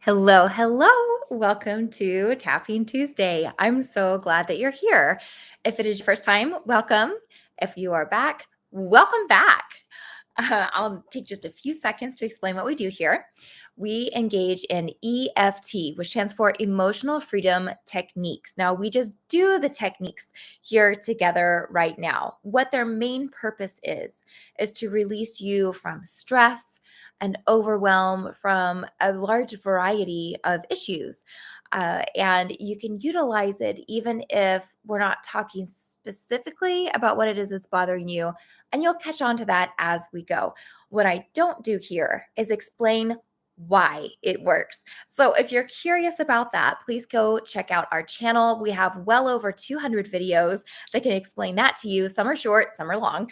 Hello, hello. Welcome to Tapping Tuesday. I'm so glad that you're here. If it is your first time, welcome. If you are back, welcome back. I'll take just a few seconds to explain what we do here. We engage in EFT, which stands for Emotional Freedom Techniques. Now, we just do the techniques here together right now. What their main purpose is to release you from stress and overwhelm from a large variety of issues. And you can utilize it even if we're not talking specifically about what it is that's bothering you, and you'll catch on to that as we go. What I don't do here is explain why it works. So if you're curious about that, please go check out our channel. We have well over 200 videos that can explain that to you. Some are short, some are long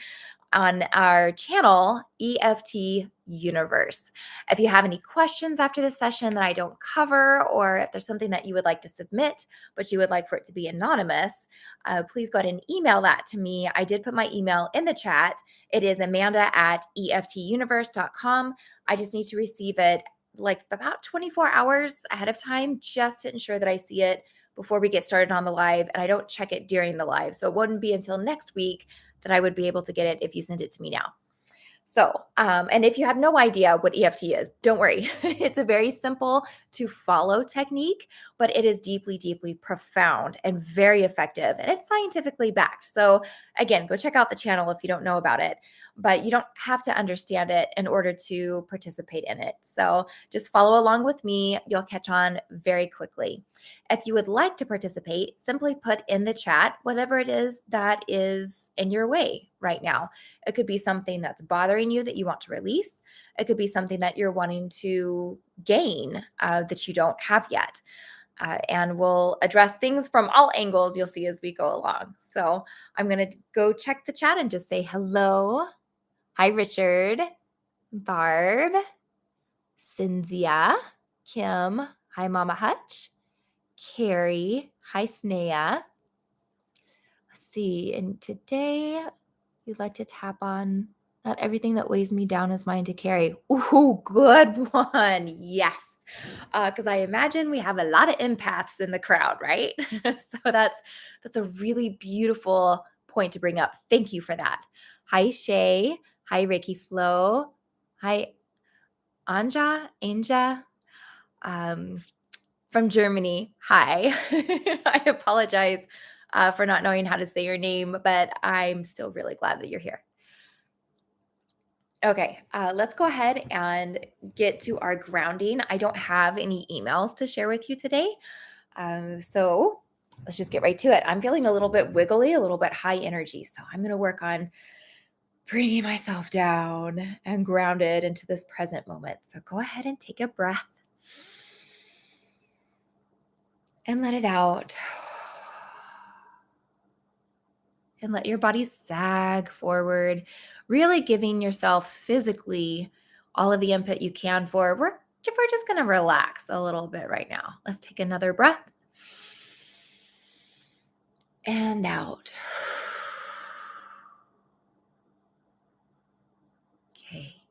on our channel, EFT Universe. If you have any questions after the session that I don't cover, or if there's something that you would like to submit, but you would like for it to be anonymous, please go ahead and email that to me. I did put my email in the chat. It is amanda@eftuniverse.com. I just need to receive it like about 24 hours ahead of time just to ensure that I see it before we get started on the live, and I don't check it during the live. So it wouldn't be until next week that I would be able to get it if you send it to me now. So, and if you have no idea what EFT is, don't worry. It's a very simple to follow technique, but it is deeply, deeply profound and very effective. And it's scientifically backed. So, again, go check out the channel if you don't know about it, but you don't have to understand it in order to participate in it. So, just follow along with me. You'll catch on very quickly. If you would like to participate, simply put in the chat whatever it is that is in your way right now. It could be something that's bothering you that you want to release. It could be something that you're wanting to gain that you don't have yet. And we'll address things from all angles you'll see as we go along. So I'm going to go check the chat and just say hello. Hi, Richard, Barb, Cynthia, Kim. Hi, Mama Hutch, Carrie. Hi, Snea. Let's see. And today you'd like to tap on not everything that weighs me down is mine to carry. Ooh, good one. Yes. Because I imagine we have a lot of empaths in the crowd, right? So that's a really beautiful point to bring up. Thank you for that. Hi, Shay. Hi, Ricky Flo. Hi, Anja, from Germany. Hi. I apologize for not knowing how to say your name, but I'm still really glad that you're here. Okay, let's go ahead and get to our grounding. I don't have any emails to share with you today. So let's just get right to it. I'm feeling a little bit wiggly, a little bit high energy. So I'm going to work on bringing myself down and grounded into this present moment. So go ahead and take a breath and let it out. And let your body sag forward, really giving yourself physically all of the input you can for. We're just going to relax a little bit right now. Let's take another breath and out. Okay.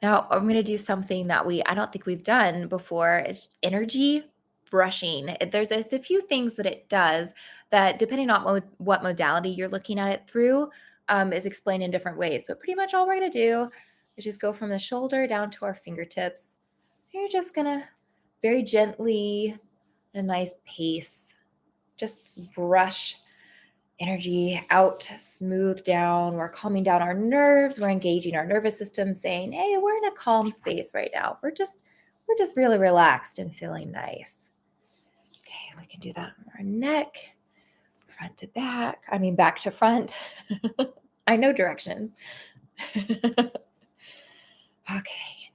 Now I'm going to do something that I don't think we've done before is energy brushing. There's a few things that it does that, depending on what modality you're looking at it through, is explained in different ways. But pretty much all we're going to do is just go from the shoulder down to our fingertips. You're just going to very gently, at a nice pace, just brush energy out, smooth down. We're calming down our nerves. We're engaging our nervous system, saying, hey, we're in a calm space right now. We're just really relaxed and feeling nice. Okay, we can do that on our neck, front to back. I mean, back to front. I know directions. Okay,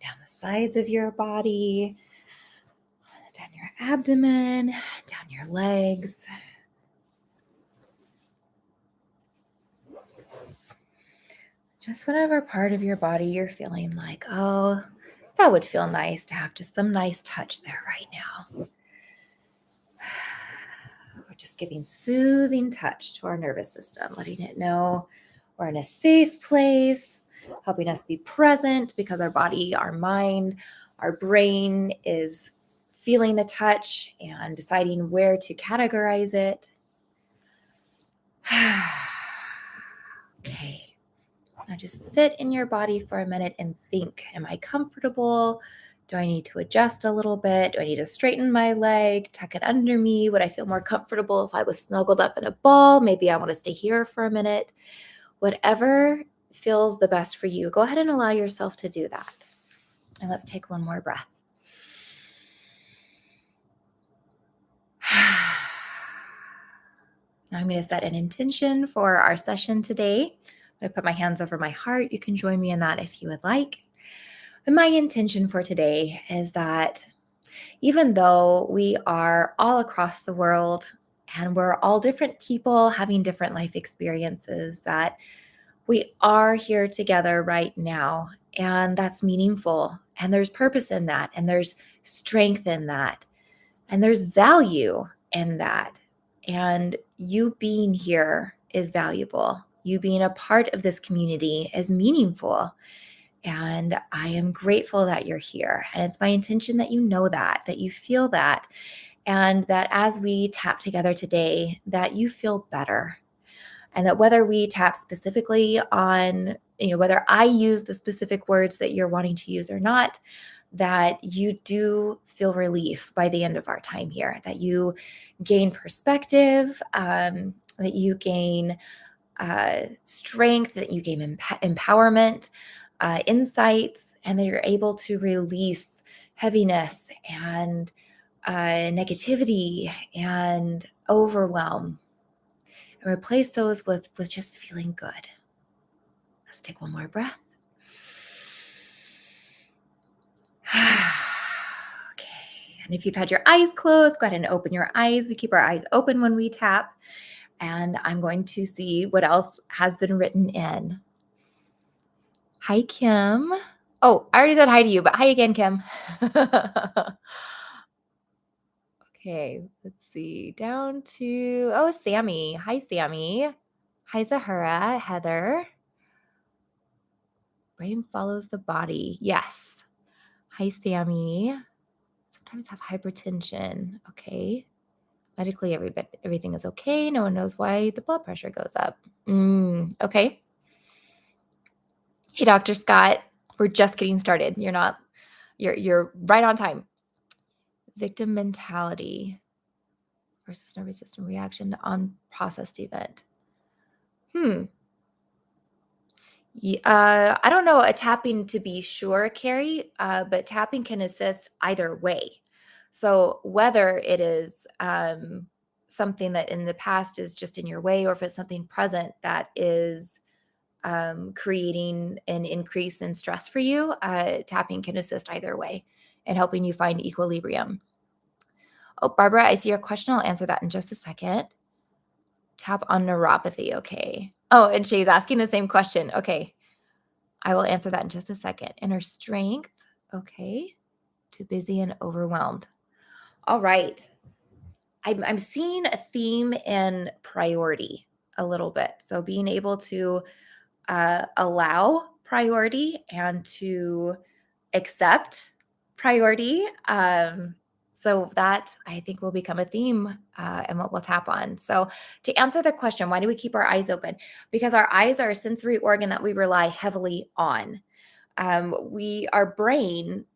down the sides of your body, down your abdomen, down your legs. Just whatever part of your body you're feeling like, oh, that would feel nice to have just some nice touch there right now. We're just giving soothing touch to our nervous system, letting it know we're in a safe place, helping us be present because our body, our mind, our brain is feeling the touch and deciding where to categorize it. Okay. Now just sit in your body for a minute and think, am I comfortable? Do I need to adjust a little bit? Do I need to straighten my leg, tuck it under me? Would I feel more comfortable if I was snuggled up in a ball? Maybe I want to stay here for a minute. Whatever feels the best for you, go ahead and allow yourself to do that. And let's take one more breath. Now I'm going to set an intention for our session today. I'm going to put my hands over my heart. You can join me in that if you would like. And my intention for today is that even though we are all across the world and we're all different people having different life experiences, that we are here together right now. And that's meaningful. And there's purpose in that. And there's strength in that. And there's value in that. And you being here is valuable. You being a part of this community is meaningful. And I am grateful that you're here. And it's my intention that you know that you feel that, and that as we tap together today, that you feel better. And that whether we tap specifically on, whether I use the specific words that you're wanting to use or not, that you do feel relief by the end of our time here, that you gain perspective, that you gain strength, that you gain empowerment, insights, and that you're able to release heaviness and negativity and overwhelm, and replace those with just feeling good. Let's take one more breath. Okay. And if you've had your eyes closed, go ahead and open your eyes. We keep our eyes open when we tap. And I'm going to see what else has been written in. Hi, Kim. Oh, I already said hi to you, but hi again, Kim. Okay, let's see. Down to, Sammy. Hi, Sammy. Hi, Zahara, Heather. Brain follows the body. Yes. Hi, Sammy. Sometimes have hypertension. Okay. Medically, everything is okay. No one knows why the blood pressure goes up. Okay. Hey, Dr. Scott. We're just getting started. You're right on time. Victim mentality versus nervous system reaction to unprocessed event. I don't know a tapping to be sure, Carrie, but tapping can assist either way. So whether it is something that in the past is just in your way, or if it's something present that is creating an increase in stress for you, tapping can assist either way in helping you find equilibrium. Oh, Barbara, I see your question. I'll answer that in just a second. Tap on neuropathy. Okay. Oh, and Shay's asking the same question. Okay. I will answer that in just a second. Inner strength. Okay. Too busy and overwhelmed. All right. I'm seeing a theme in priority a little bit. So being able to allow priority and to accept priority. So that I think will become a theme and what we'll tap on. So to answer the question, why do we keep our eyes open? Because our eyes are a sensory organ that we rely heavily on. Our brain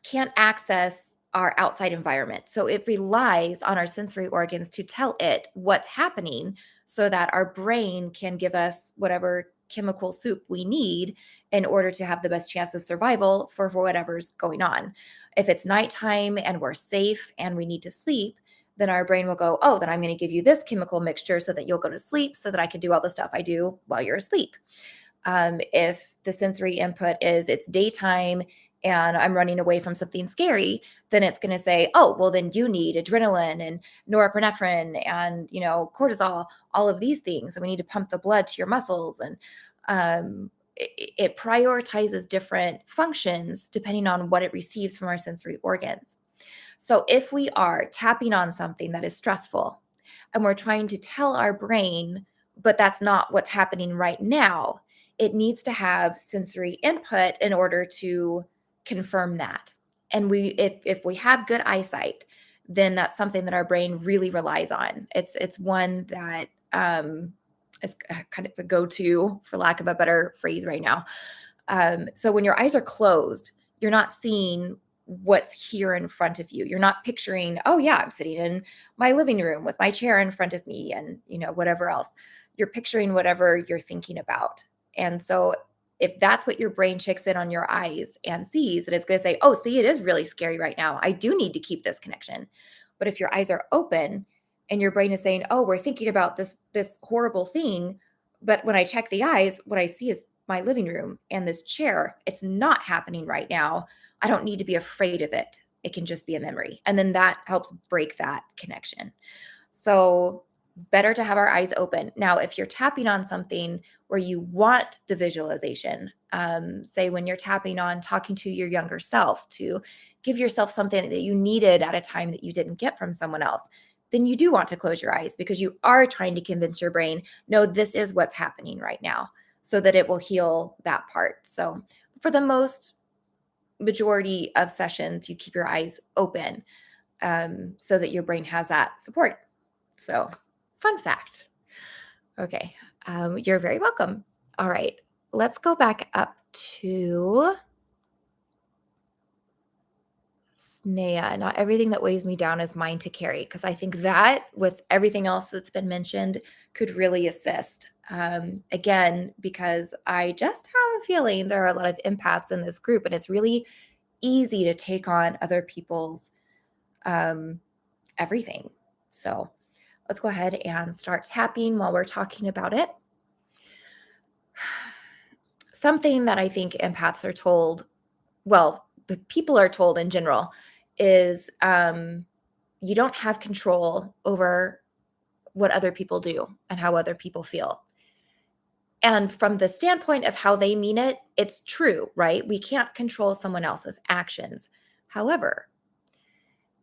can't access our outside environment. So it relies on our sensory organs to tell it what's happening so that our brain can give us whatever chemical soup we need in order to have the best chance of survival for whatever's going on. If it's nighttime and we're safe and we need to sleep, then our brain will go, oh, then I'm going to give you this chemical mixture so that you'll go to sleep so that I can do all the stuff I do while you're asleep. If the sensory input is it's daytime and I'm running away from something scary, then it's going to say, oh, well, then you need adrenaline and norepinephrine and, cortisol, all of these things. And we need to pump the blood to your muscles. And it prioritizes different functions depending on what it receives from our sensory organs. So if we are tapping on something that is stressful and we're trying to tell our brain, but that's not what's happening right now, it needs to have sensory input in order to confirm that. And if we have good eyesight, then that's something that our brain really relies on. It's one that is kind of a go-to, for lack of a better phrase right now. So when your eyes are closed, you're not seeing what's here in front of you. You're not picturing, oh yeah, I'm sitting in my living room with my chair in front of me and, whatever else. You're picturing whatever you're thinking about. And so if that's what your brain checks in on your eyes and sees, and it's going to say, oh, see, it is really scary right now. I do need to keep this connection. But if your eyes are open and your brain is saying, oh, we're thinking about this horrible thing, but when I check the eyes, what I see is my living room and this chair. It's not happening right now. I don't need to be afraid of it. It can just be a memory. And then that helps break that connection. So, better to have our eyes open. Now, if you're tapping on something where you want the visualization, say when you're tapping on talking to your younger self to give yourself something that you needed at a time that you didn't get from someone else, then you do want to close your eyes because you are trying to convince your brain, no, this is what's happening right now, so that it will heal that part. So, for the most majority of sessions, you keep your eyes open so that your brain has that support. So, fun fact. Okay. You're very welcome. All right. Let's go back up to Snea. Not everything that weighs me down is mine to carry, because I think that, with everything else that's been mentioned, could really assist. Again, because I just have a feeling there are a lot of empaths in this group, and it's really easy to take on other people's um, everything. So let's go ahead and start tapping while we're talking about it. Something that I think empaths are told, well, the people are told in general, is you don't have control over what other people do and how other people feel. And from the standpoint of how they mean it, it's true, right? We can't control someone else's actions. However,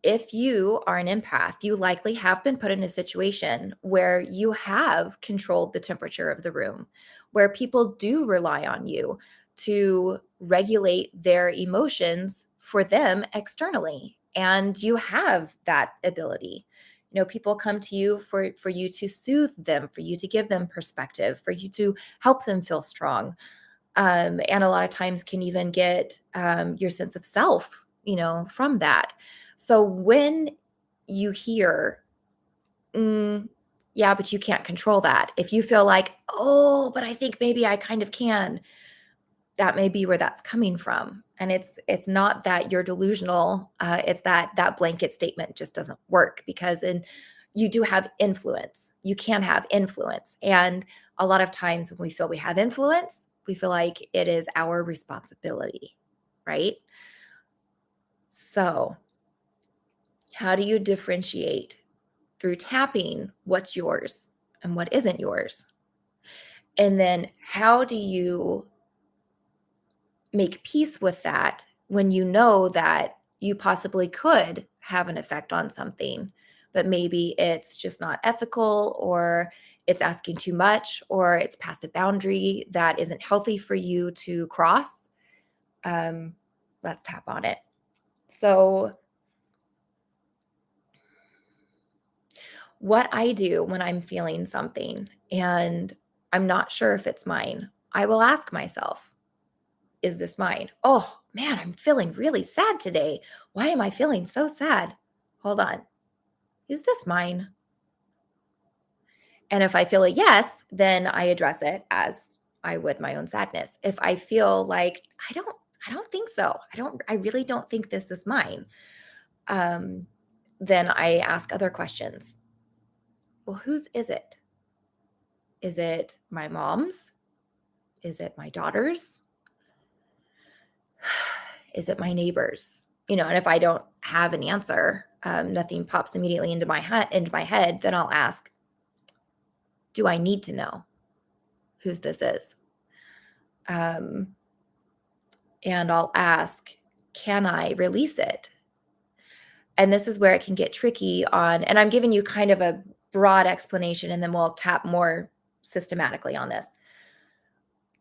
if you are an empath, you likely have been put in a situation where you have controlled the temperature of the room, where people do rely on you to regulate their emotions for them externally. And you have that ability. People come to you for you to soothe them, for you to give them perspective, for you to help them feel strong. And a lot of times can even get your sense of self, from that. So when you hear, yeah, but you can't control that. If you feel like, oh, but I think maybe I kind of can, that may be where that's coming from. And it's not that you're delusional. It's that blanket statement just doesn't work, because you do have influence. You can have influence. And a lot of times when we feel we have influence, we feel like it is our responsibility, right? So, how do you differentiate through tapping what's yours and what isn't yours? And then how do you make peace with that when you know that you possibly could have an effect on something, but maybe it's just not ethical, or it's asking too much, or it's past a boundary that isn't healthy for you to cross? Um, let's tap on it. So, what I do when I'm feeling something and I'm not sure if it's mine, I will ask myself, is this mine? Oh man, I'm feeling really sad today. Why am I feeling so sad? Hold on. Is this mine? And if I feel a yes, then I address it as I would my own sadness. If I feel like I don't think so. I really don't think this is mine. Um, then I ask other questions. Well, whose is it? Is it my mom's? Is it my daughter's? Is it my neighbor's? And if I don't have an answer, nothing pops immediately into my head, then I'll ask, do I need to know whose this is? Um, and I'll ask, can I release it? And this is where it can get tricky and I'm giving you kind of a broad explanation, and then we'll tap more systematically on this.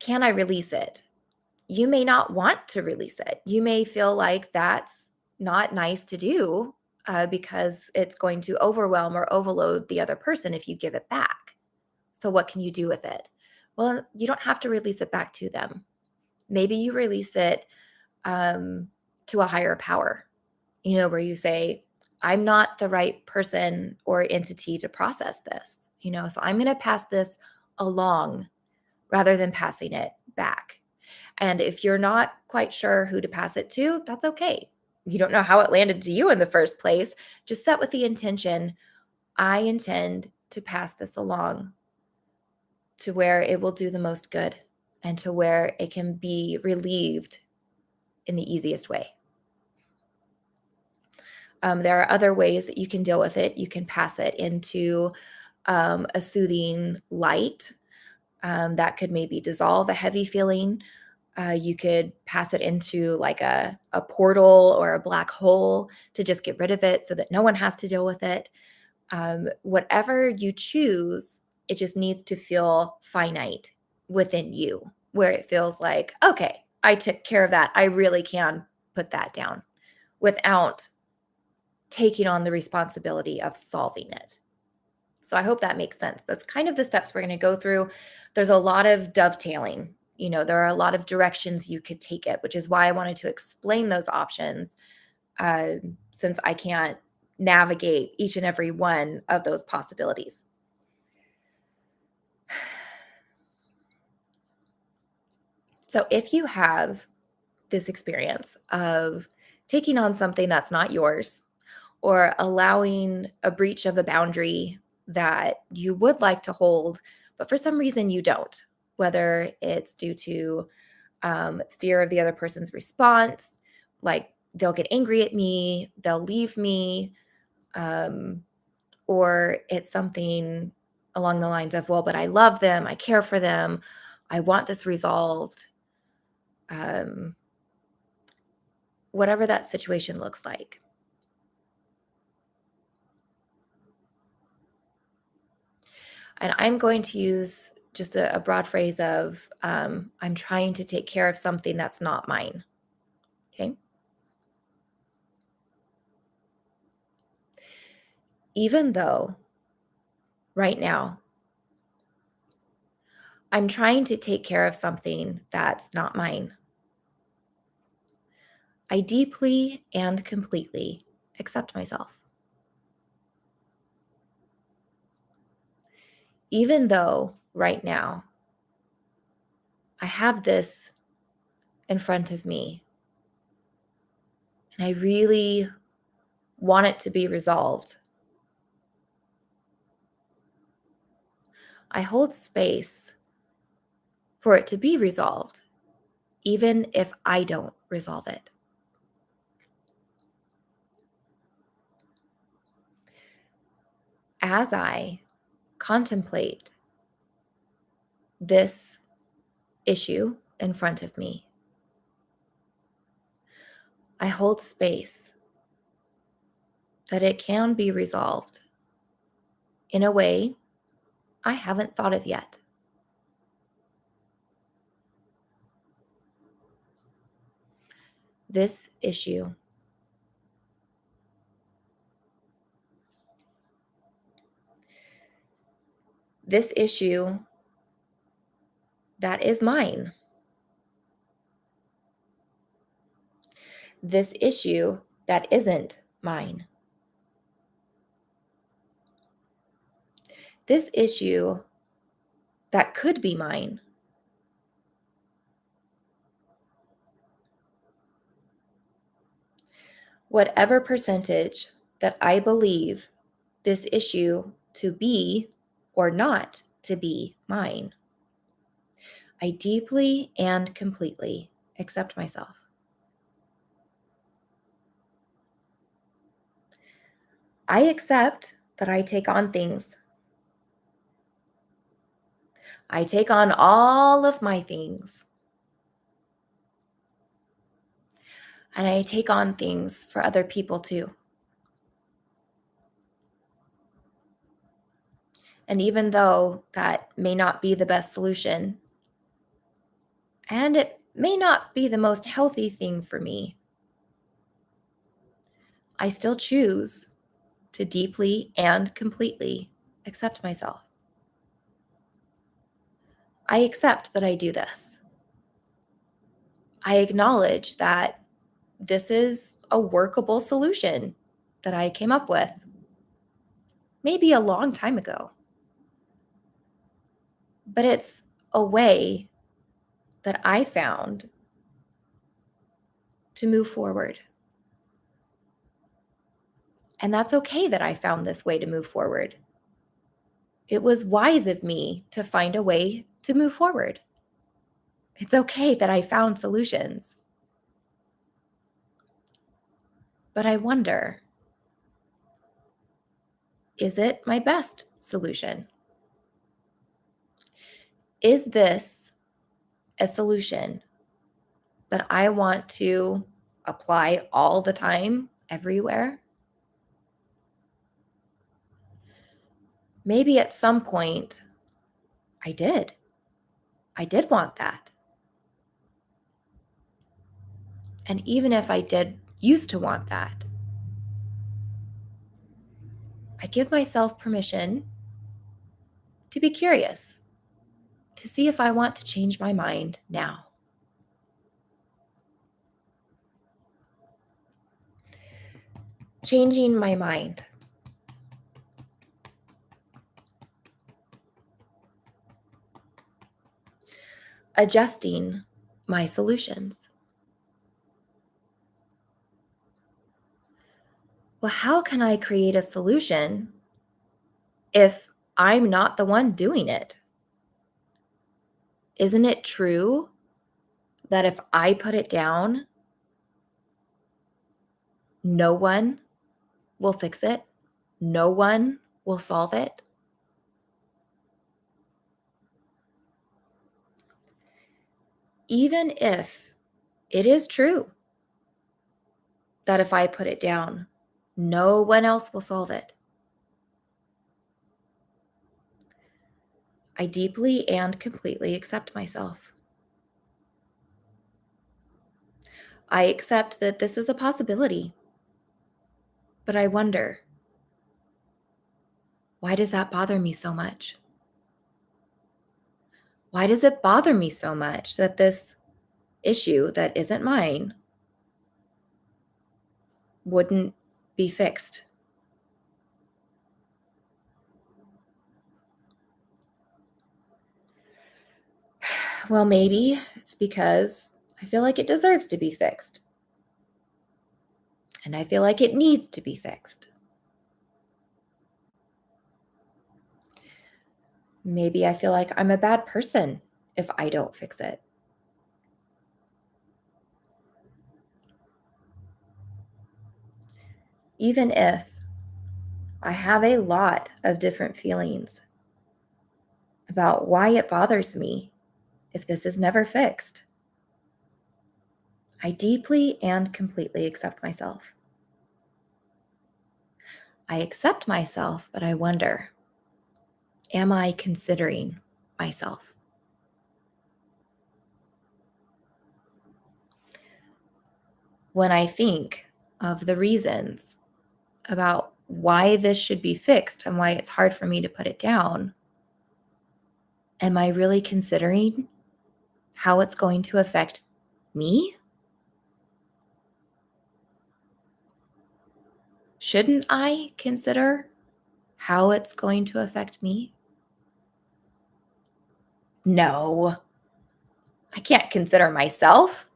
Can I release it? You may not want to release it. You may feel like that's not nice to do because it's going to overwhelm or overload the other person if you give it back. So, what can you do with it? Well, you don't have to release it back to them. Maybe you release it um, to a higher power, where you say, I'm not the right person or entity to process this, so I'm going to pass this along rather than passing it back. And if you're not quite sure who to pass it to, that's okay. You don't know how it landed to you in the first place. Just set with the intention, I intend to pass this along to where it will do the most good and to where it can be relieved in the easiest way. There are other ways that you can deal with it. You can pass it into a soothing light that could maybe dissolve a heavy feeling. You could pass it into like a portal or a black hole to just get rid of it so that no one has to deal with it. Whatever you choose, it just needs to feel finite within you, where it feels like, okay, I took care of that. I really can put that down without taking on the responsibility of solving it. So I hope that makes sense. That's kind of the steps we're going to go through. There's a lot of dovetailing. There are a lot of directions you could take it, which is why I wanted to explain those options since I can't navigate each and every one of those possibilities. So if you have this experience of taking on something that's not yours or allowing a breach of a boundary that you would like to hold, but for some reason you don't, whether it's due to fear of the other person's response, like they'll get angry at me, they'll leave me, um, or it's something along the lines of, well, but I love them, I care for them, I want this resolved, um, whatever that situation looks like. And I'm going to use just a broad phrase of I'm trying to take care of something that's not mine. Okay. Even though right now I'm trying to take care of something that's not mine, I deeply and completely accept myself. Even though right now I have this in front of me and I really want it to be resolved, I hold space for it to be resolved, even if I don't resolve it. As I contemplate this issue in front of me, I hold space that it can be resolved in a way I haven't thought of yet. This issue, this issue that is mine, this issue that isn't mine, this issue that could be mine, whatever percentage that I believe this issue to be or not to be mine, I deeply and completely accept myself. I accept that I take on things. I take on all of my things. And I take on things for other people too. And even though that may not be the best solution, and it may not be the most healthy thing for me, I still choose to deeply and completely accept myself. I accept that I do this. I acknowledge that this is a workable solution that I came up with, maybe a long time ago. But it's a way that I found to move forward. And that's okay that I found this way to move forward. It was wise of me to find a way to move forward. It's okay that I found solutions. But I wonder, is it my best solution? Is this a solution that I want to apply all the time, everywhere? Maybe at some point I did. I did want that. And even if I did used to want that, I give myself permission to be curious, to see if I want to change my mind now. Changing my mind. Adjusting my solutions. Well, how can I create a solution if I'm not the one doing it? Isn't it true that if I put it down, no one will fix it? No one will solve it? Even if it is true that if I put it down, no one else will solve it, I deeply and completely accept myself. I accept that this is a possibility, but I wonder, why does that bother me so much? Why does it bother me so much that this issue that isn't mine wouldn't be fixed? Well, maybe it's because I feel like it deserves to be fixed. And I feel like it needs to be fixed. Maybe I feel like I'm a bad person if I don't fix it. Even if I have a lot of different feelings about why it bothers me if this is never fixed, I deeply and completely accept myself. I accept myself, but I wonder, am I considering myself? When I think of the reasons about why this should be fixed and why it's hard for me to put it down, am I really considering how it's going to affect me? Shouldn't I consider how it's going to affect me? No, I can't consider myself.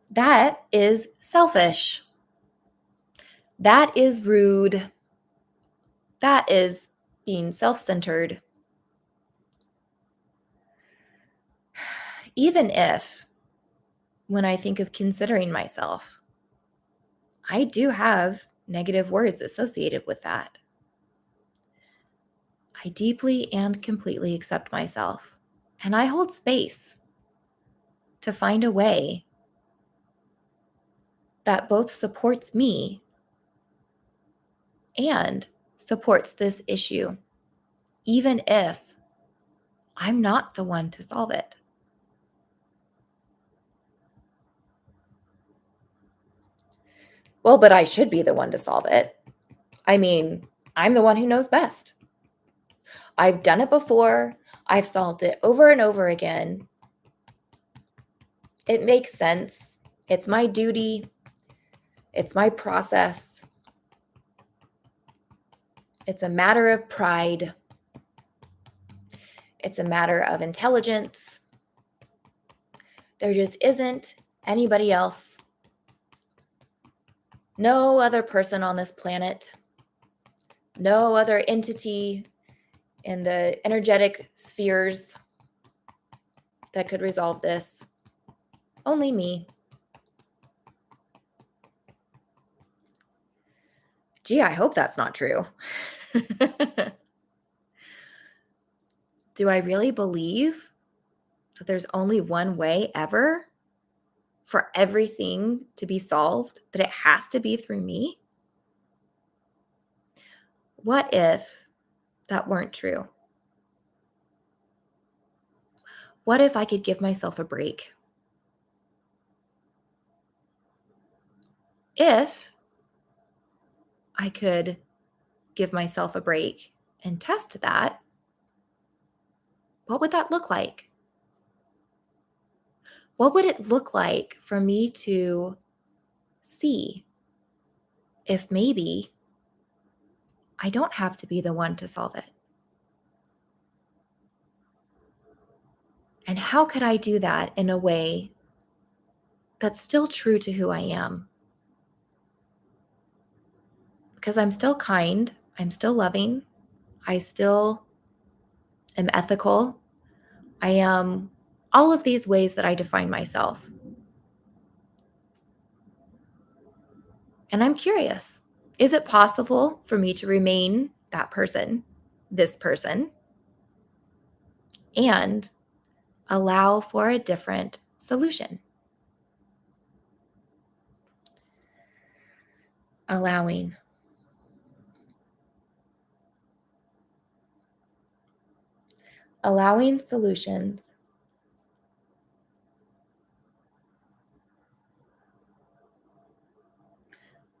That is selfish. That is rude. That is being self centered. Even if, when I think of considering myself, I do have negative words associated with that. I deeply and completely accept myself, and I hold space to find a way that both supports me and supports this issue, even if I'm not the one to solve it. Well, but I should be the one to solve it. I mean, I'm the one who knows best. I've done it before. I've solved it over and over again. It makes sense. It's my duty. It's my process. It's a matter of pride. It's a matter of intelligence. There just isn't anybody else, no other person on this planet, no other entity in the energetic spheres that could resolve this. Only me. Gee, I hope that's not true. Do I really believe that there's only one way ever for everything to be solved, that it has to be through me? What if that weren't true? What if I could give myself a break? If I could give myself a break and test that, what would that look like? What would it look like for me to see if maybe I don't have to be the one to solve it? And how could I do that in a way that's still true to who I am? Because I'm still kind, I'm still loving, I still am ethical, I am all of these ways that I define myself. And I'm curious, is it possible for me to remain that person, this person, and allow for a different solution? Allowing. Allowing solutions.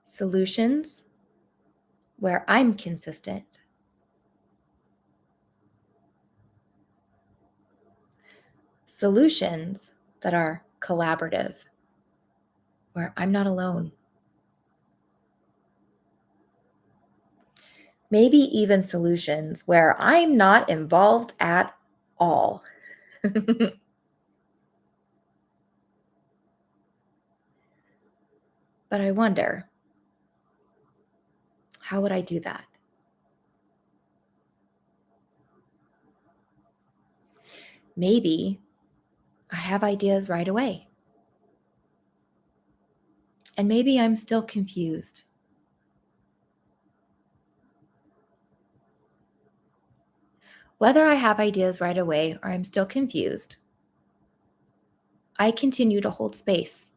Solutions where I'm consistent. Solutions that are collaborative, where I'm not alone. Maybe even solutions where I'm not involved at all. But I wonder, how would I do that? Maybe I have ideas right away. And maybe I'm still confused. Whether I have ideas right away or I'm still confused, I continue to hold space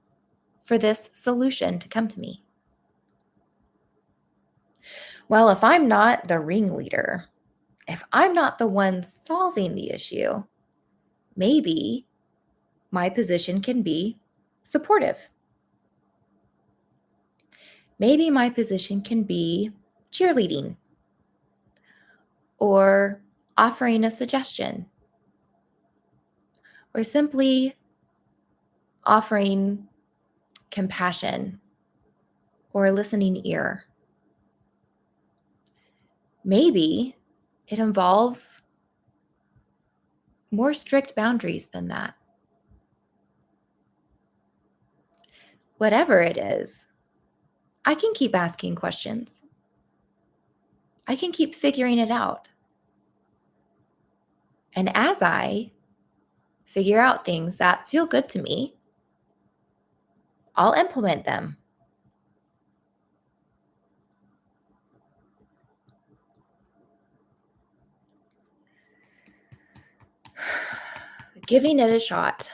for this solution to come to me. Well, if I'm not the ringleader, if I'm not the one solving the issue, maybe my position can be supportive. Maybe my position can be cheerleading or offering a suggestion or simply offering compassion or a listening ear. Maybe it involves more strict boundaries than that. Whatever it is, I can keep asking questions. I can keep figuring it out. And as I figure out things that feel good to me, I'll implement them. Giving it a shot.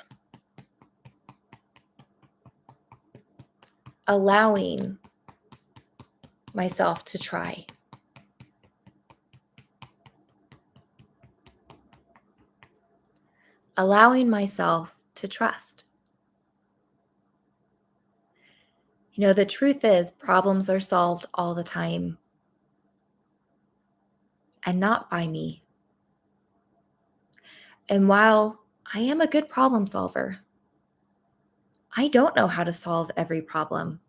Allowing myself to try. Allowing myself to trust. The truth is, problems are solved all the time, and not by me. And while I am a good problem solver, I don't know how to solve every problem,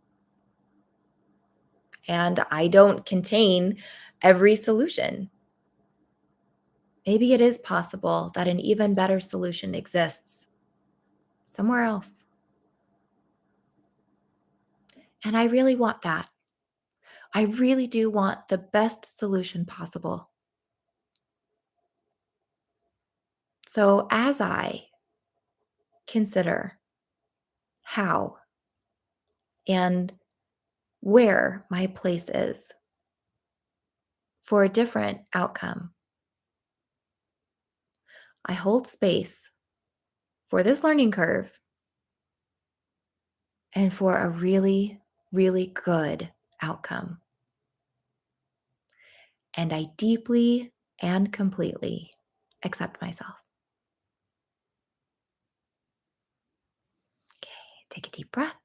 and I don't contain every solution. Maybe it is possible that an even better solution exists somewhere else. And I really want that. I really do want the best solution possible. So, as I consider how and where my place is for a different outcome, I hold space for this learning curve and for a really, really good outcome. And I deeply and completely accept myself. Okay, take a deep breath.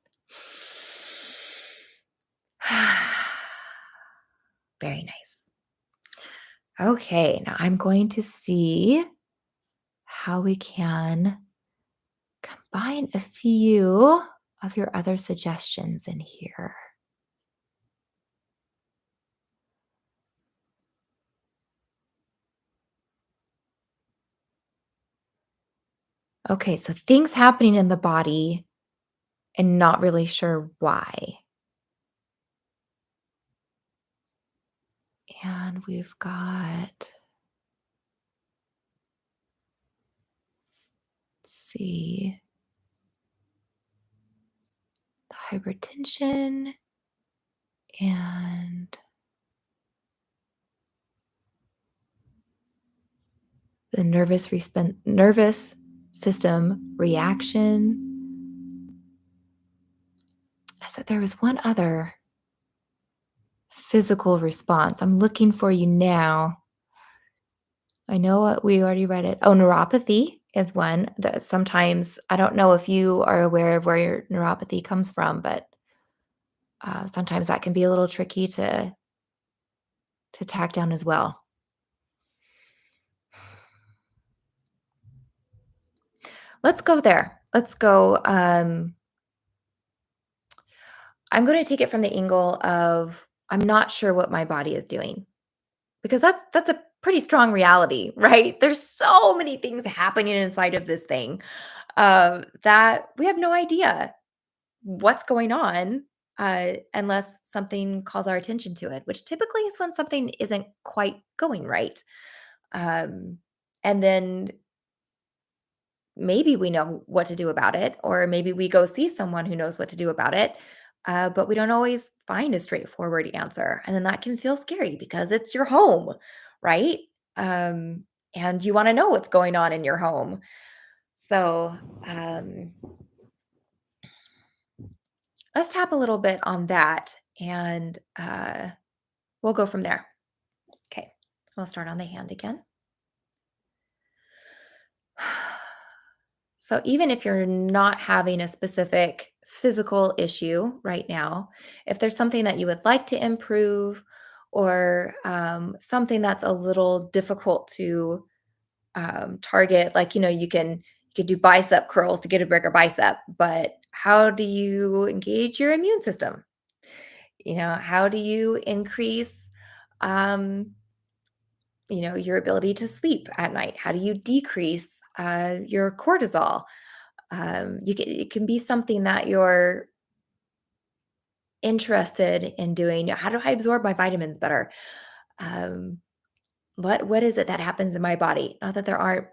Very nice. Okay, now I'm going to see how we can combine a few of your other suggestions in here. Okay, so things happening in the body and not really sure why. And we've got, let's see, the hypertension and the nervous system reaction. So there was one other physical response. I'm looking for you now. I know what we already read it. Oh, neuropathy is one that sometimes I don't know if you are aware of where your neuropathy comes from, but sometimes that can be a little tricky to tack down as well. Let's go there. Let's go. I'm going to take it from the angle of I'm not sure what my body is doing because that's a pretty strong reality, right? There's so many things happening inside of this thing that we have no idea what's going on unless something calls our attention to it, which typically is when something isn't quite going right. Um, and then maybe we know what to do about it, or maybe we go see someone who knows what to do about it. But we don't always find a straightforward answer. And then that can feel scary because it's your home, right? Um, and you want to know what's going on in your home. So um, let's tap a little bit on that and we'll go from there. Okay. We'll start on the hand again. So, even if you're not having a specific physical issue right now, if there's something that you would like to improve or something that's a little difficult to target, like, you can do bicep curls to get a bigger bicep, but how do you engage your immune system? How do you increase um, your ability to sleep at night? How do you decrease your cortisol? It can be something that you're interested in doing. How do I absorb my vitamins better? Um, what is it that happens in my body? Not that there aren't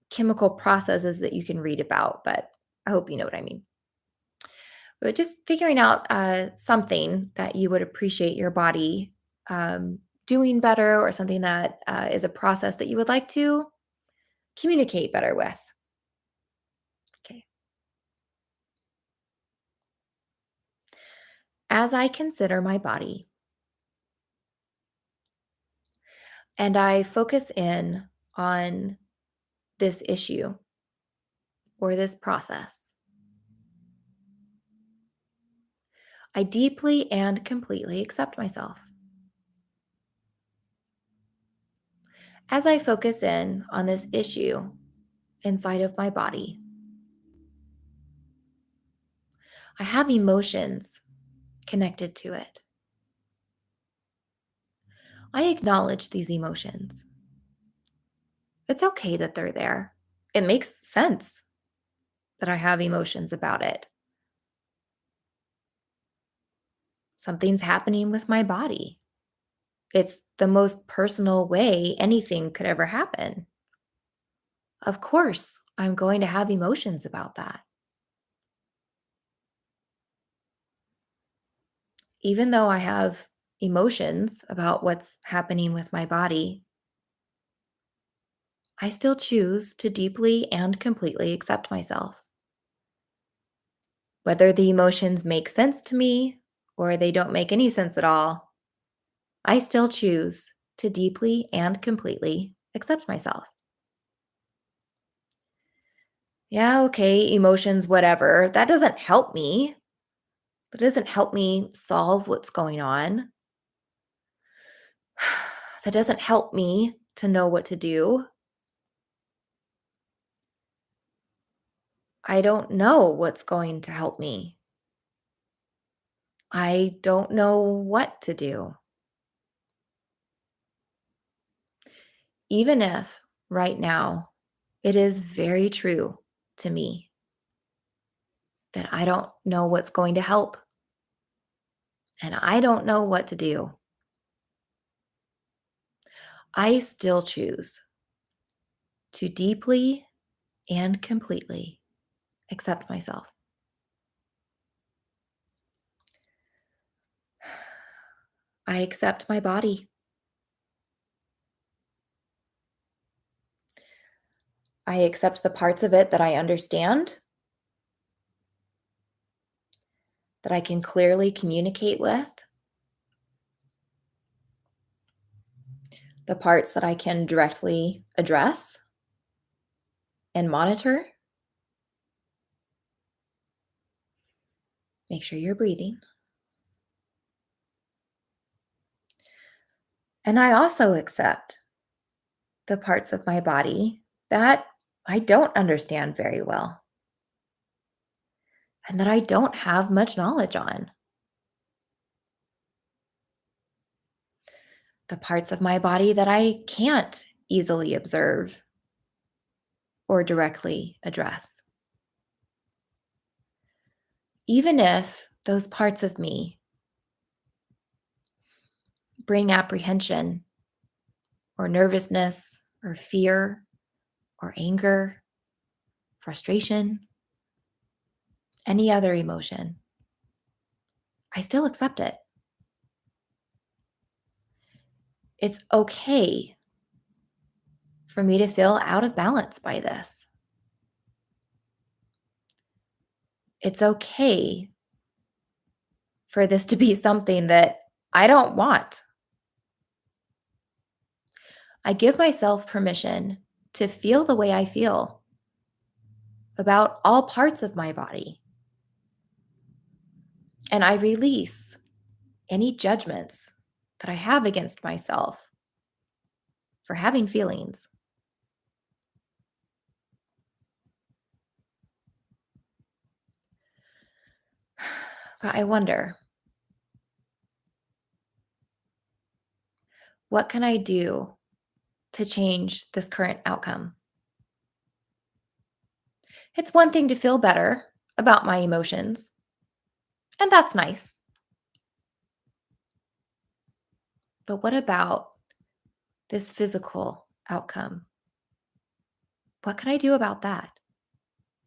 chemical processes that you can read about, but I hope you know what I mean. But just figuring out something that you would appreciate your body doing better, or something that is a process that you would like to communicate better with. Okay. As I consider my body and I focus in on this issue or this process, I deeply and completely accept myself. As I focus in on this issue inside of my body, I have emotions connected to it. I acknowledge these emotions. It's okay that they're there. It makes sense that I have emotions about it. Something's happening with my body. It's the most personal way anything could ever happen. Of course, I'm going to have emotions about that. Even though I have emotions about what's happening with my body, I still choose to deeply and completely accept myself. Whether the emotions make sense to me or they don't make any sense at all, I still choose to deeply and completely accept myself. Yeah, okay, emotions, whatever. That doesn't help me. That doesn't help me solve what's going on. That doesn't help me to know what to do. I don't know what's going to help me. I don't know what to do. Even if right now it is very true to me that I don't know what's going to help and I don't know what to do, I still choose to deeply and completely accept myself. I accept my body. I accept the parts of it that I understand, that I can clearly communicate with, the parts that I can directly address and monitor. Make sure you're breathing. And I also accept the parts of my body that I don't understand very well and that I don't have much knowledge on. The parts of my body that I can't easily observe or directly address. Even if those parts of me bring apprehension or nervousness or fear or anger, frustration, any other emotion, I still accept it. It's okay for me to feel out of balance by this. It's okay for this to be something that I don't want. I give myself permission to feel the way I feel about all parts of my body. And I release any judgments that I have against myself for having feelings. But I wonder, what can I do to change this current outcome? It's one thing to feel better about my emotions, and that's nice. But what about this physical outcome? What can I do about that?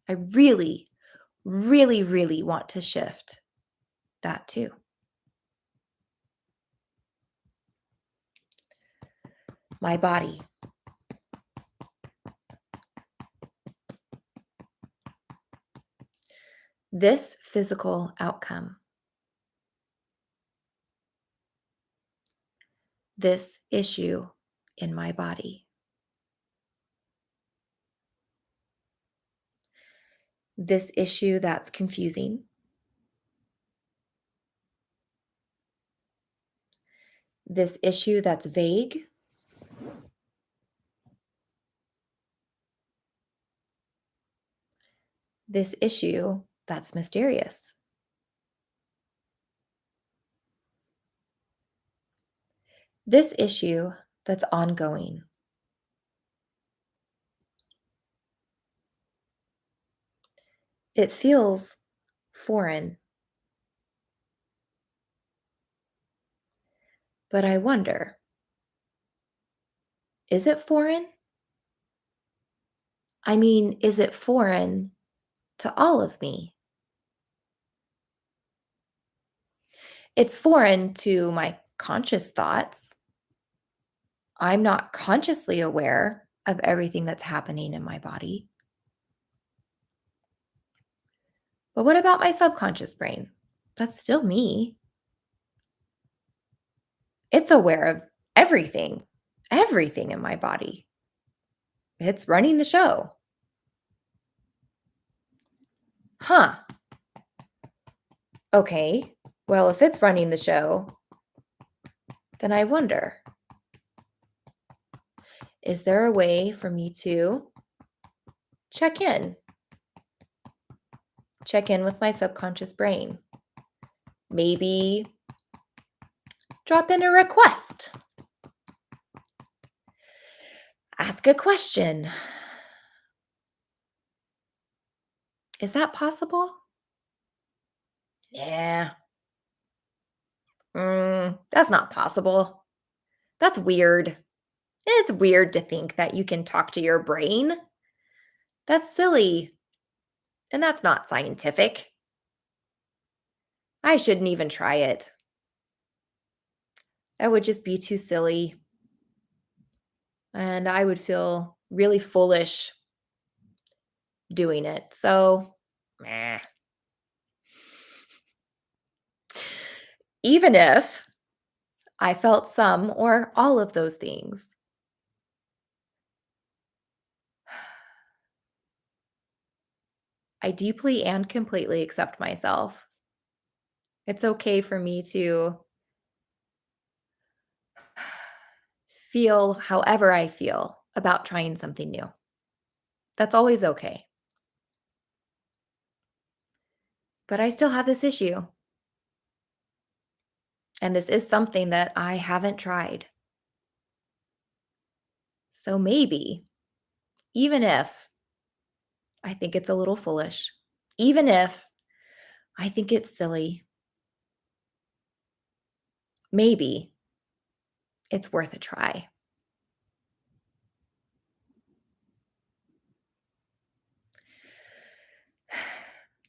I really, really, really want to shift that too. My body. This physical outcome. This issue in my body. This issue that's confusing. This issue that's vague. This issue that's mysterious. This issue that's ongoing. It feels foreign, but I wonder, is it foreign? I mean, is it foreign to all of me? It's foreign to my conscious thoughts. I'm not consciously aware of everything that's happening in my body. But what about my subconscious brain? That's still me. It's aware of everything, everything in my body. It's running the show. Huh. Okay. Well, if it's running the show, then I wonder, is there a way for me to check in? Check in with my subconscious brain. Maybe drop in a request. Ask a question. Is that possible? Yeah. That's not possible. That's weird. It's weird to think that you can talk to your brain. That's silly. And that's not scientific. I shouldn't even try it. That would just be too silly. And I would feel really foolish doing it. So, meh. Even if I felt some or all of those things, I deeply and completely accept myself. It's okay for me to feel however I feel about trying something new. That's always okay. But I still have this issue. And this is something that I haven't tried. So maybe, even if I think it's a little foolish, even if I think it's silly, maybe it's worth a try.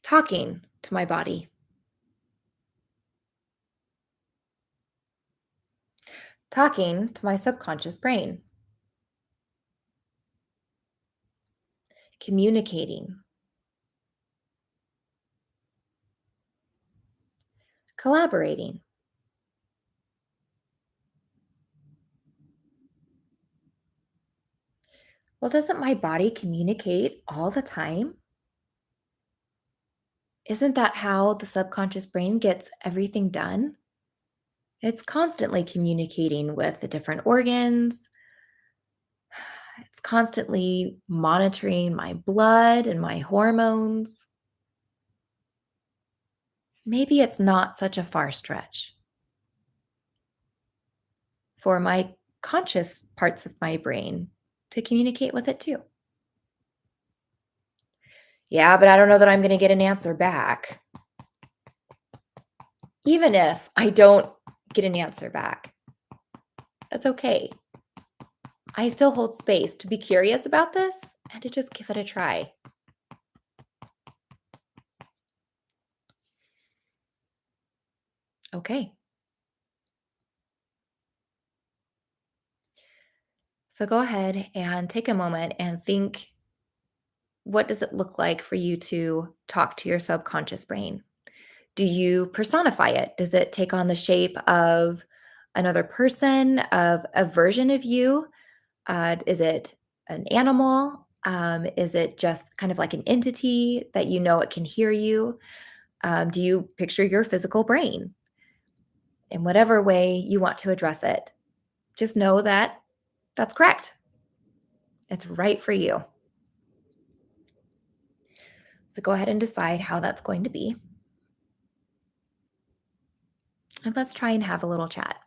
Talking to my body, talking to my subconscious brain, communicating, collaborating. Well, doesn't my body communicate all the time? Isn't that how the subconscious brain gets everything done? It's constantly communicating with the different organs. It's constantly monitoring my blood and my hormones. Maybe it's not such a far stretch for my conscious parts of my brain to communicate with it too. Yeah, but I don't know that I'm going to get an answer back. Even if I don't get an answer back, that's okay. I still hold space to be curious about this and to just give it a try. Okay. So go ahead and take a moment and think, what does it look like for you to talk to your subconscious brain? Do you personify it? Does it take on the shape of another person, of a version of you? Is it an animal? Is it just kind of like an entity that you know it can hear you? Do you picture your physical brain? in whatever way you want to address it. Just know that that's correct. It's right for you. So go ahead and decide how that's going to be. And let's try and have a little chat.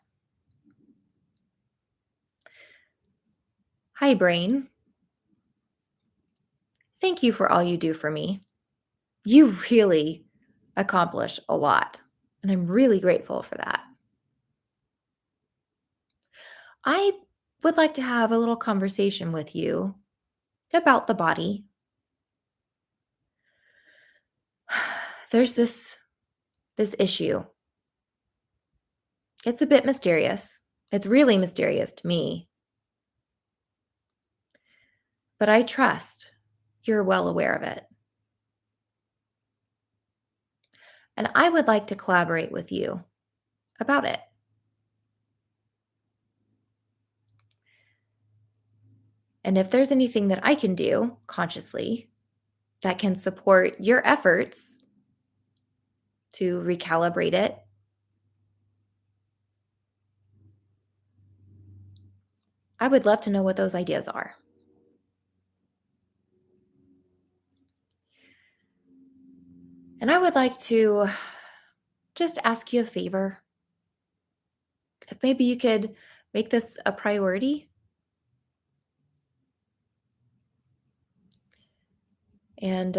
Hi, brain. Thank you for all you do for me. You really accomplish a lot, and I'm really grateful for that. I would like to have a little conversation with you about the body. There's this issue. It's a bit mysterious. It's really mysterious to me, but I trust you're well aware of it. And I would like to collaborate with you about it. And if there's anything that I can do consciously that can support your efforts to recalibrate it, I would love to know what those ideas are. And I would like to just ask you a favor. If maybe you could make this a priority and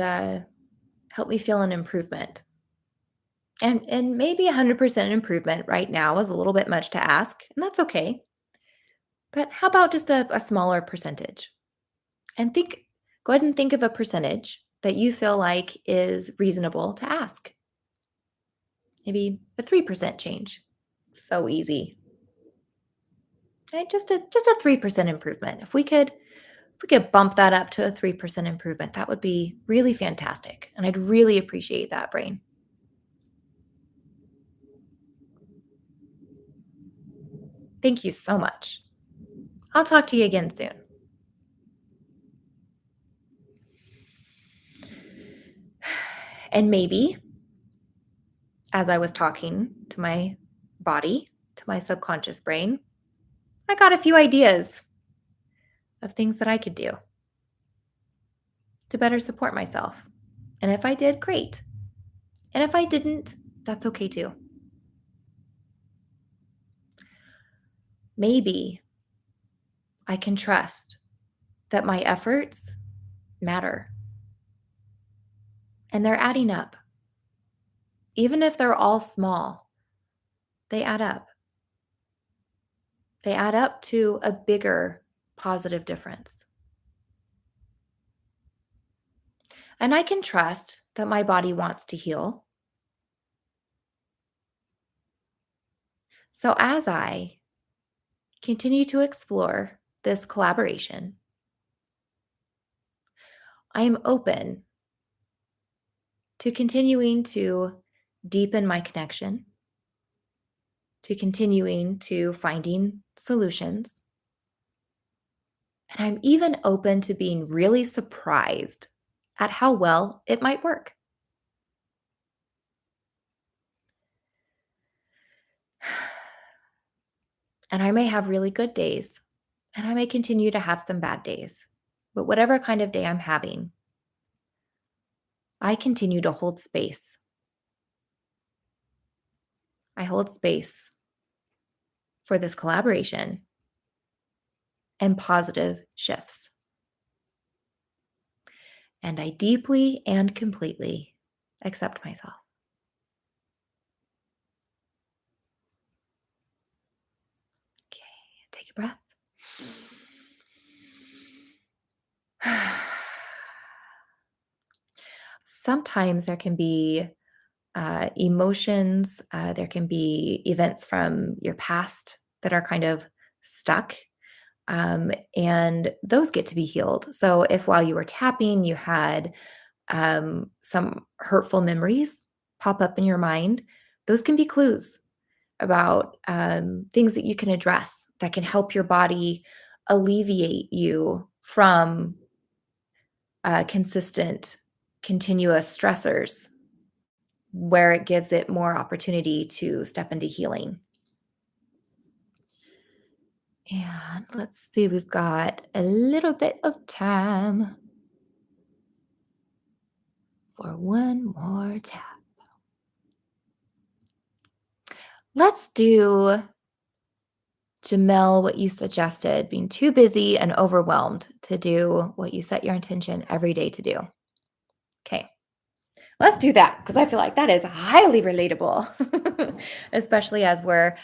help me feel an improvement. And maybe 100% improvement right now is a little bit much to ask, and that's okay. But how about just a smaller percentage? And go ahead and think of a percentage that you feel like is reasonable to ask. Maybe a 3% change. So easy. Right? Just a 3% improvement. If we could bump that up to a 3% improvement, that would be really fantastic. And I'd really appreciate that, brain. Thank you so much. I'll talk to you again soon. And maybe as I was talking to my body, to my subconscious brain, I got a few ideas of things that I could do to better support myself. And if I did, great. And if I didn't, that's okay too. Maybe I can trust that my efforts matter and they're adding up. Even if they're all small, they add up. They add up to a bigger positive difference. And I can trust that my body wants to heal. So as I continue to explore this collaboration, I am open to continuing to deepen my connection, to continuing to finding solutions. And I'm even open to being really surprised at how well it might work. And I may have really good days, and I may continue to have some bad days. But whatever kind of day I'm having, I continue to hold space. I hold space for this collaboration and positive shifts. And I deeply and completely accept myself. Okay, take a breath. Sometimes there can be emotions, there can be events from your past that are kind of stuck, and those get to be healed. So, if while you were tapping, you had some hurtful memories pop up in your mind, those can be clues about things that you can address that can help your body alleviate you from consistent, continuous stressors where it gives it more opportunity to step into healing. And let's see, we've got a little bit of time for one more tap. Let's do, Jamel, what you suggested, being too busy and overwhelmed to do what you set your intention every day to do. Okay, let's do that because I feel like that is highly relatable, especially as we're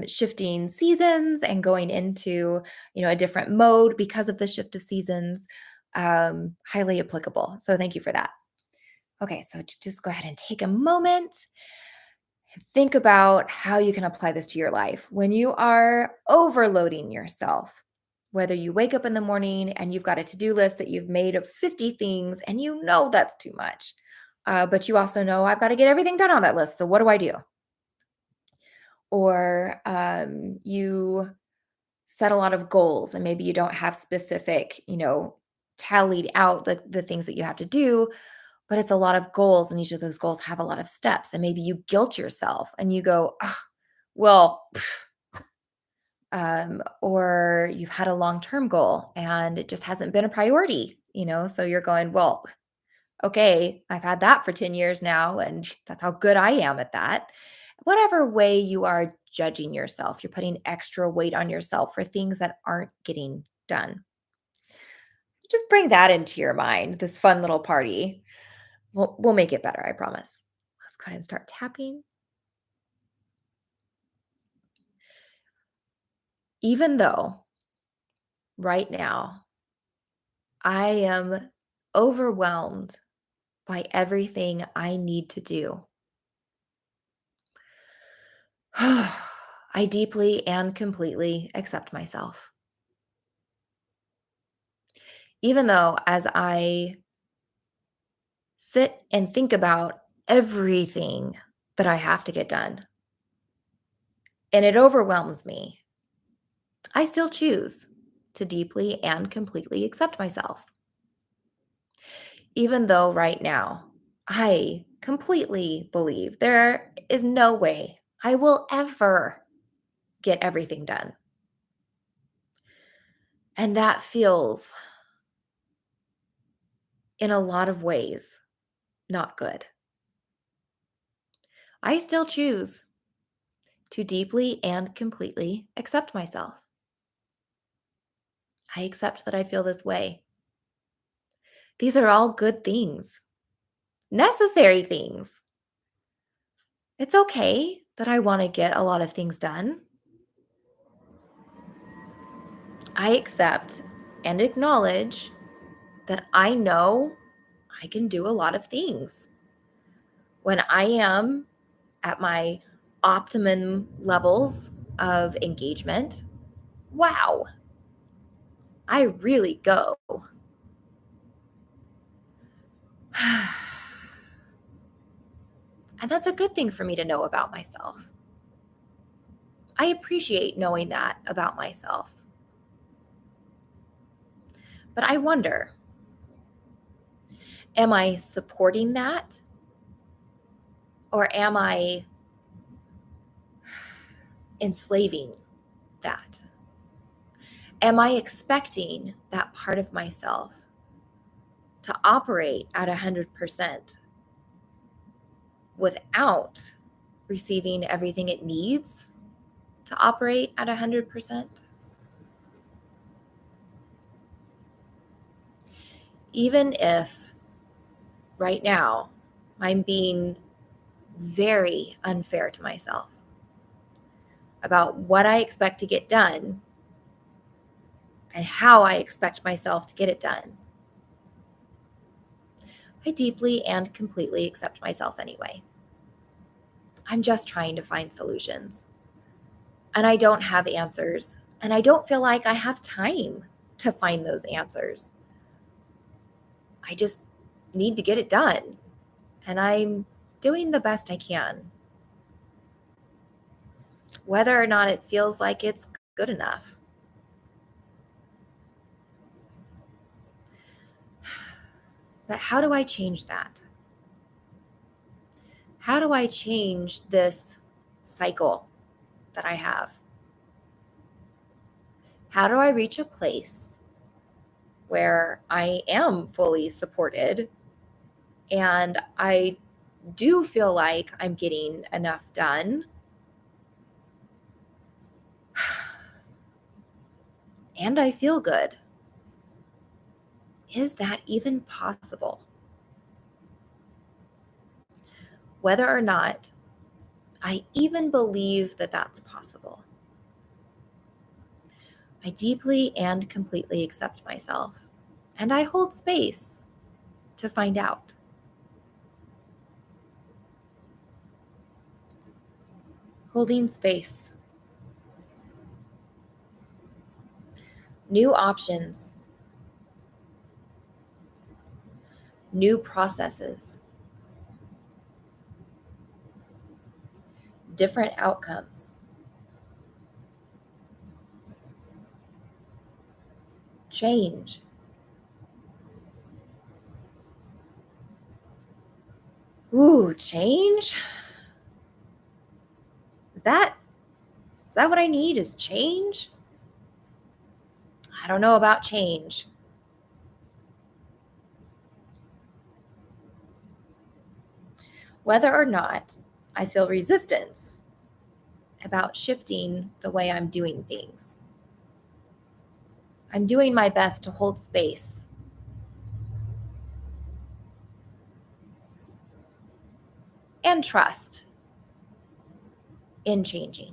shifting seasons and going into a different mode because of the shift of seasons. Highly applicable. So thank you for that. Okay, so just go ahead and take a moment. Think about how you can apply this to your life. When you are overloading yourself, whether you wake up in the morning and you've got a to do list that you've made of 50 things and you know that's too much, but you also know I've got to get everything done on that list. So what do I do? Or you set a lot of goals and maybe you don't have specific, tallied out the things that you have to do, but it's a lot of goals, and each of those goals have a lot of steps. And maybe you guilt yourself and you go, "Ugh, well, or you've had a long-term goal and it just hasn't been a priority, so you're going, well, okay, I've had that for 10 years now, and that's how good I am at that. Whatever way you are judging yourself, you're putting extra weight on yourself for things that aren't getting done. Just bring that into your mind, this fun little party. We'll make it better, I promise. Let's go ahead and start tapping. Even though right now I am overwhelmed by everything I need to do, I deeply and completely accept myself. Even though as I sit and think about everything that I have to get done and it overwhelms me, I still choose to deeply and completely accept myself. Even though right now I completely believe there is no way I will ever get everything done. And that feels, in a lot of ways, not good. I still choose to deeply and completely accept myself. I accept that I feel this way. These are all good things, necessary things. It's okay that I want to get a lot of things done. I accept and acknowledge that I know I can do a lot of things. When I am at my optimum levels of engagement, wow, I really go. And that's a good thing for me to know about myself. I appreciate knowing that about myself. But I wonder, am I supporting that? Or am I enslaving that? Am I expecting that part of myself to operate at 100% without receiving everything it needs to operate at 100%? Even if right now I'm being very unfair to myself about what I expect to get done and how I expect myself to get it done, I deeply and completely accept myself anyway. I'm just trying to find solutions. And I don't have answers. And I don't feel like I have time to find those answers. I just need to get it done. And I'm doing the best I can, whether or not it feels like it's good enough. But how do I change that? How do I change this cycle that I have? How do I reach a place where I am fully supported and I do feel like I'm getting enough done and I feel good? Is that even possible? Whether or not I even believe that that's possible, I deeply and completely accept myself, and I hold space to find out. Holding space, new options, new processes, different outcomes, change. Ooh, change? Is that is that what I need is change? I don't know about change. Whether or not I feel resistance about shifting the way I'm doing things, I'm doing my best to hold space and trust in changing.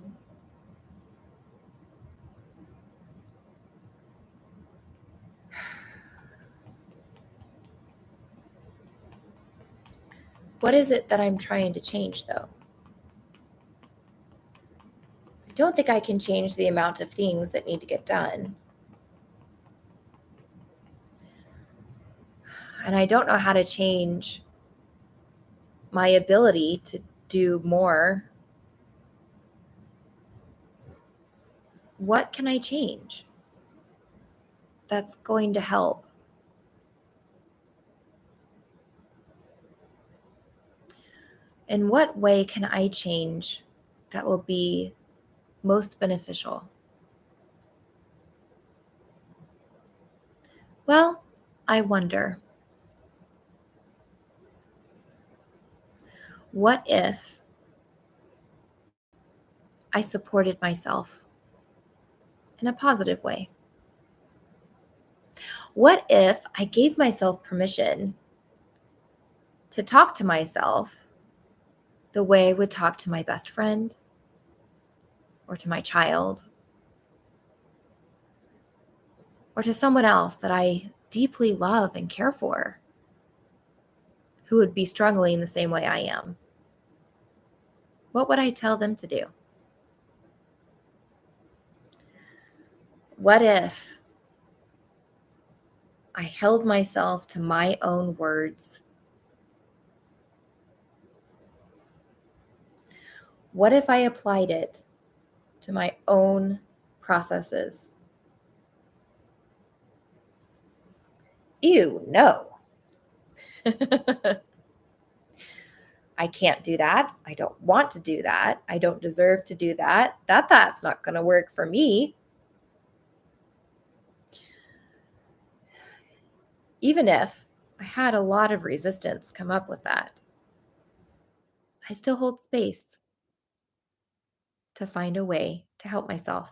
What is it that I'm trying to change, though? I don't think I can change the amount of things that need to get done. And I don't know how to change my ability to do more. What can I change that's going to help? In what way can I change that will be most beneficial? Well, I wonder, what if I supported myself in a positive way? What if I gave myself permission to talk to myself the way I would talk to my best friend or to my child or to someone else that I deeply love and care for who would be struggling the same way I am? What would I tell them to do? What if I held myself to my own words? What if I applied it to my own processes? Ew, no. I can't do that. I don't want to do that. I don't deserve to do that. That's not going to work for me. Even if I had a lot of resistance come up with that, I still hold space to find a way to help myself.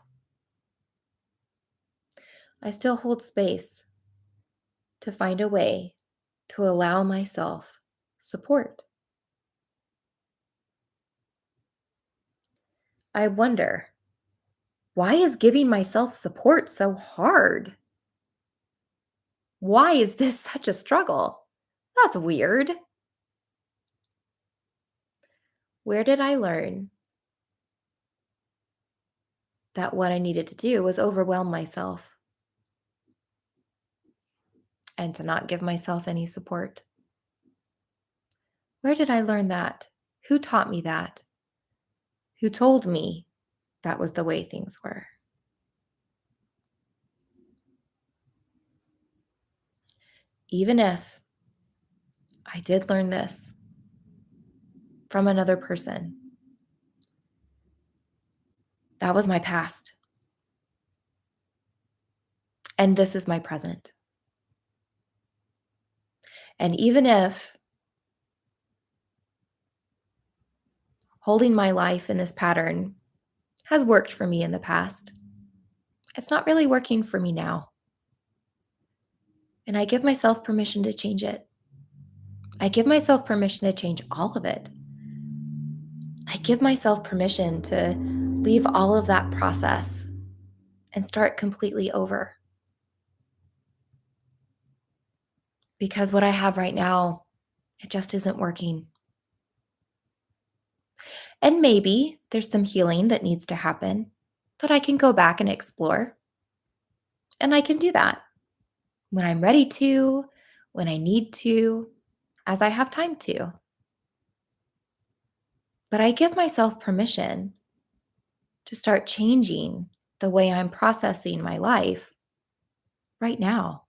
I still hold space to find a way to allow myself support. I wonder, why is giving myself support so hard? Why is this such a struggle? That's weird. Where did I learn that what I needed to do was overwhelm myself and to not give myself any support? Where did I learn that? Who taught me that? Who told me that was the way things were? Even if I did learn this from another person, that was my past. And this is my present. And even if holding my life in this pattern has worked for me in the past, it's not really working for me now. And I give myself permission to change it. I give myself permission to change all of it. I give myself permission to leave all of that process and start completely over. Because what I have right now, it just isn't working. And maybe there's some healing that needs to happen that I can go back and explore. And I can do that when I'm ready to, when I need to, as I have time to. But I give myself permission to start changing the way I'm processing my life right now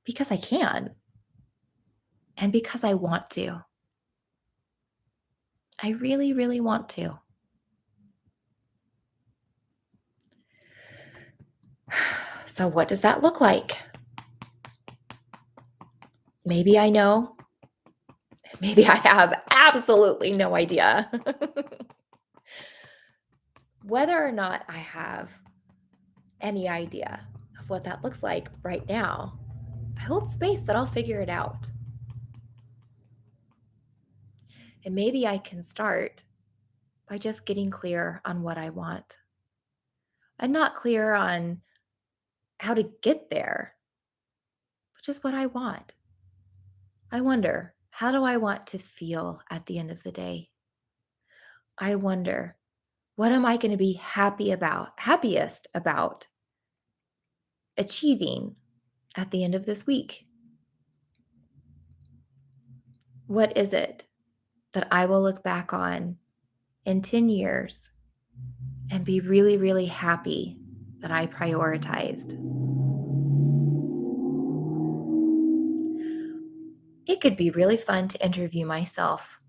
because I can and because I want to. I really, really want to. So, what does that look like? Maybe I know. Maybe I have absolutely no idea. Whether or not I have any idea of what that looks like right now, I hold space that I'll figure it out. And maybe I can start by just getting clear on what I want. I'm not clear on how to get there, but just what I want. I wonder, how do I want to feel at the end of the day? I wonder, what am I going to be happiest about achieving at the end of this week? What is it that I will look back on in 10 years and be really, really happy that I prioritized? It could be really fun to interview myself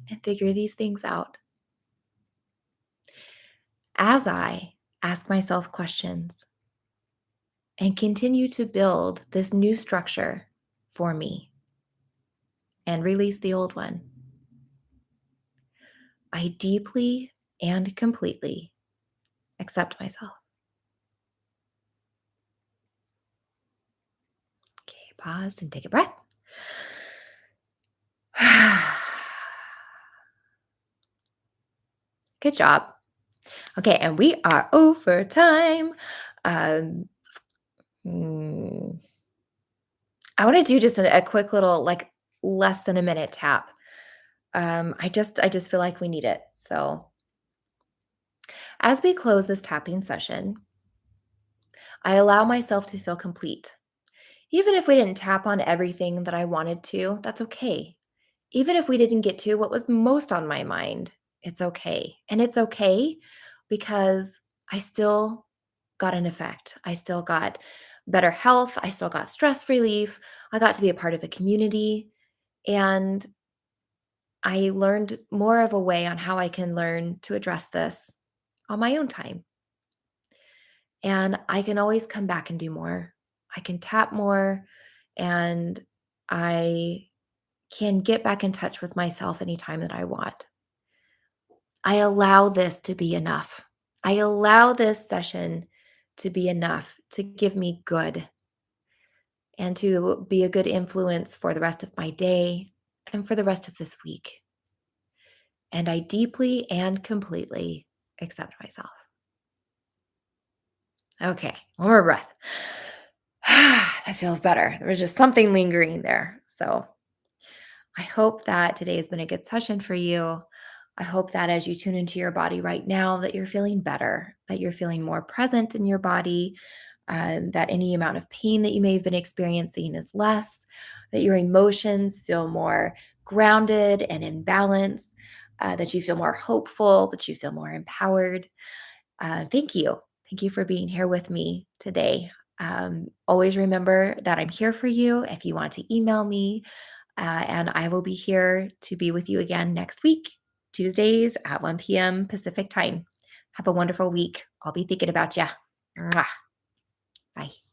and figure these things out. As I ask myself questions and continue to build this new structure for me and release the old one, I deeply and completely accept myself. Okay, pause and take a breath. Good job. Okay, and we are over time. Um, hmm, I want to do just a quick little, like less than a minute tap. I just feel like we need it. So as we close this tapping session, I allow myself to feel complete. Even if we didn't tap on everything that I wanted to, that's okay. Even if we didn't get to what was most on my mind, it's okay. And it's okay because I still got an effect. I still got better health. I still got stress relief. I got to be a part of a community. And I learned more of a way on how I can learn to address this on my own time. And I can always come back and do more. I can tap more and I can get back in touch with myself anytime that I want. I allow this to be enough. I allow this session to be enough to give me good and to be a good influence for the rest of my day and for the rest of this week. And I deeply and completely accept myself. Okay, one more breath. That feels better. There was just something lingering there. So I hope that today has been a good session for you. I hope that as you tune into your body right now, that you're feeling better, that you're feeling more present in your body, that any amount of pain that you may have been experiencing is less, that your emotions feel more grounded and in balance, that you feel more hopeful, that you feel more empowered. Thank you. Thank you for being here with me today. Always remember that I'm here for you if you want to email me, and I will be here to be with you again next week, Tuesdays at 1 p.m. Pacific time. Have a wonderful week. I'll be thinking about you. Bye.